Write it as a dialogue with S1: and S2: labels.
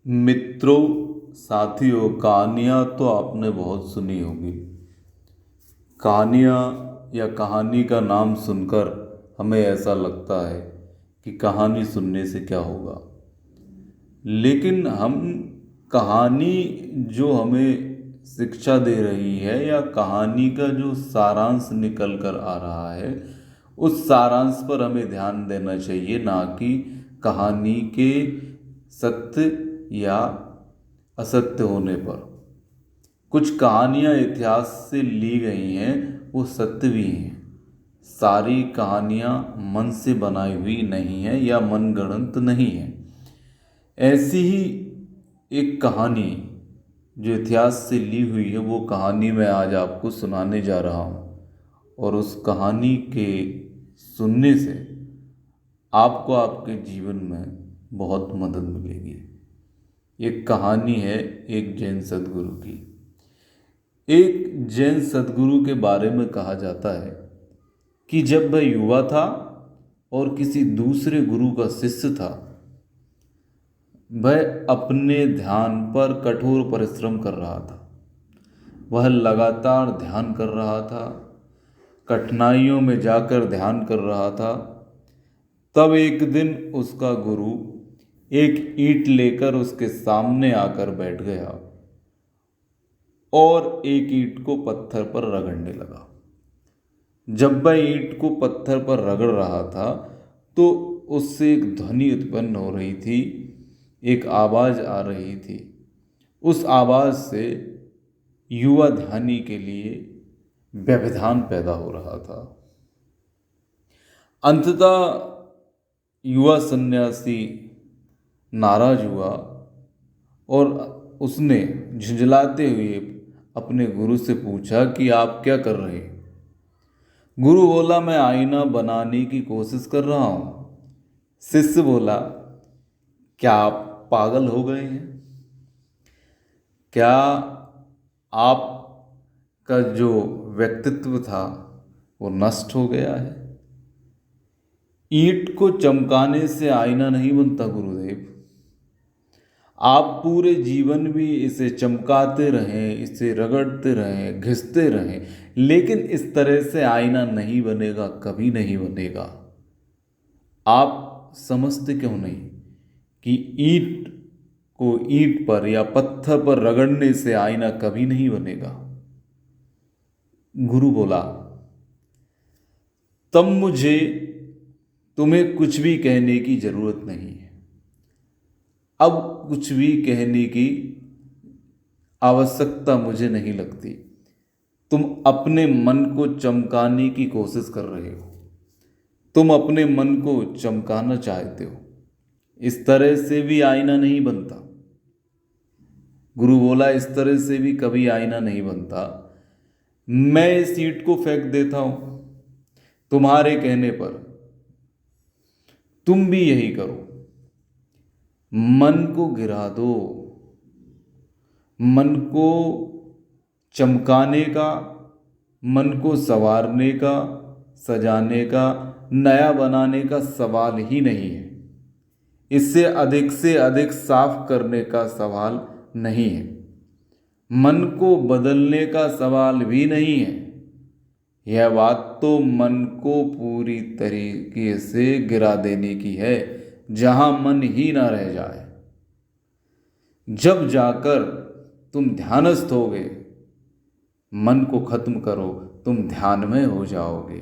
S1: मित्रों, साथियों, कहानियाँ तो आपने बहुत सुनी होगी। कहानियाँ या कहानी का नाम सुनकर हमें ऐसा लगता है कि कहानी सुनने से क्या होगा, लेकिन हम कहानी जो हमें शिक्षा दे रही है या कहानी का जो सारांश निकल कर आ रहा है, उस सारांश पर हमें ध्यान देना चाहिए, ना कि कहानी के सत्य या असत्य होने पर। कुछ कहानियाँ इतिहास से ली गई हैं, वो सत्य भी हैं। सारी कहानियाँ मन से बनाई हुई नहीं हैं या मनगढ़ंत नहीं हैं। ऐसी ही एक कहानी जो इतिहास से ली हुई है, वो कहानी मैं आज आपको सुनाने जा रहा हूँ, और उस कहानी के सुनने से आपको आपके जीवन में बहुत मदद मिलेगी। एक कहानी है एक जैन सद्गुरु की। एक जैन सद्गुरु के बारे में कहा जाता है कि जब वह युवा था और किसी दूसरे गुरु का शिष्य था, वह अपने ध्यान पर कठोर परिश्रम कर रहा था। वह लगातार ध्यान कर रहा था, कठिनाइयों में जाकर ध्यान कर रहा था। तब एक दिन उसका गुरु एक ईंट लेकर उसके सामने आकर बैठ गया और एक ईंट को पत्थर पर रगड़ने लगा। जब वह ईंट को पत्थर पर रगड़ रहा था तो उससे एक ध्वनि उत्पन्न हो रही थी, एक आवाज आ रही थी। उस आवाज से युवा ध्यानी के लिए व्यवधान पैदा हो रहा था। अंततः युवा सन्यासी नाराज हुआ और उसने झुंझलाते हुए अपने गुरु से पूछा कि आप क्या कर रहे हैं? गुरु बोला, मैं आईना बनाने की कोशिश कर रहा हूं। शिष्य बोला, क्या आप पागल हो गए हैं? क्या आपका जो व्यक्तित्व था वो नष्ट हो गया है? ईंट को चमकाने से आईना नहीं बनता गुरुदेव। आप पूरे जीवन भी इसे चमकाते रहें, इसे रगड़ते रहें, घिसते रहें, लेकिन इस तरह से आईना नहीं बनेगा, कभी नहीं बनेगा। आप समझते क्यों नहीं कि ईंट को ईंट पर या पत्थर पर रगड़ने से आईना कभी नहीं बनेगा? गुरु बोला, तब मुझे तुम्हें कुछ भी कहने की जरूरत नहीं है। अब कुछ भी कहने की आवश्यकता मुझे नहीं लगती। तुम अपने मन को चमकाने की कोशिश कर रहे हो, तुम अपने मन को चमकाना चाहते हो। इस तरह से भी आईना नहीं बनता। गुरु बोला, इस तरह से भी कभी आईना नहीं बनता। मैं इस ईंट को फेंक देता हूं तुम्हारे कहने पर, तुम भी यही करो। मन को गिरा दो। मन को चमकाने का, मन को संवारने का, सजाने का, नया बनाने का सवाल ही नहीं है। इससे से अधिक साफ करने का सवाल नहीं है। मन को बदलने का सवाल भी नहीं है। यह बात तो मन को पूरी तरीके से गिरा देने की है, जहां मन ही ना रह जाए। जब जाकर तुम ध्यानस्थ होगे, मन को खत्म करो, तुम ध्यान में हो जाओगे।